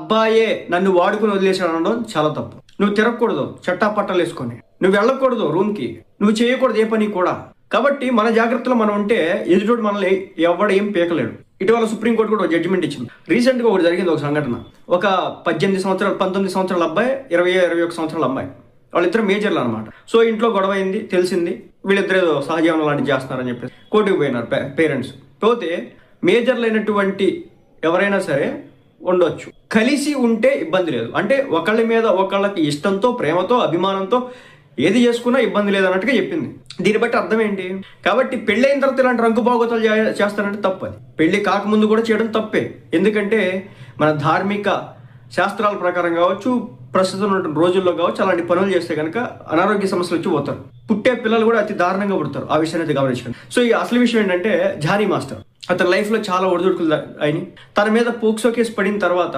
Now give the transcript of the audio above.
అబ్బాయే నన్ను వాడుకుని వదిలేసాడు అనడం చాలా తప్పు. నువ్వు తిరగకూడదు చట్టా పట్టాలు వేసుకొని, నువ్వు వెళ్ళకూడదు రూమ్కి, నువ్వు చేయకూడదు ఏ పని కూడా. కాబట్టి మన జాగ్రత్తలో మనం ఉంటే ఎదుటోడు మనల్ని ఎవడ ఏం పీకలేడు. ఇటీవల సుప్రీంకోర్టు కూడా జడ్జిమెంట్ ఇచ్చింది. రీసెంట్గా ఒకటి జరిగింది, ఒక సంఘటన. ఒక 19 సంవత్సరాల అబ్బాయి, 21 సంవత్సరాల అమ్మాయి, వాళ్ళిద్దరు మేజర్లు అనమాట. సో ఇంట్లో గొడవ అయింది, తెలిసింది, వీళ్ళిద్దరు ఏదో సహజీవనం లాంటివి చేస్తున్నారని చెప్పేసి కోర్టుకు పోయినారు పేరెంట్స్. పోతే మేజర్లు అయినటువంటి ఎవరైనా సరే ఉండొచ్చు, కలిసి ఉంటే ఇబ్బంది లేదు. అంటే ఒకళ్ళ మీద ఒకళ్ళకి ఇష్టంతో, ప్రేమతో, అభిమానంతో ఏది చేసుకున్నా ఇబ్బంది లేదన్నట్టుగా చెప్పింది. దీన్ని బట్టి అర్థం ఏంటి? కాబట్టి పెళ్ళి అయిన తర్వాత ఇలాంటి రంగు బాగోతాలు చేస్తారంటే తప్పది. పెళ్లి కాకముందు కూడా చేయడం తప్పే. ఎందుకంటే మన ధార్మిక శాస్త్రాల ప్రకారం కావచ్చు, ప్రస్తుతం ఉన్న రోజుల్లో కావచ్చు, అలాంటి పనులు చేస్తే కనుక అనారోగ్య సమస్యలు వచ్చి పోతారు. పుట్టే పిల్లలు కూడా అతి దారుణంగా పుడతారు. ఆ విషయాన్ని అయితే గమనించండి. సో ఈ అసలు విషయం ఏంటంటే, జానీ మాస్టర్ అతని లైఫ్లో చాలా ఒడిదుడుకులు అయినాయి. తన మీద పోక్సో కేసు పడిన తర్వాత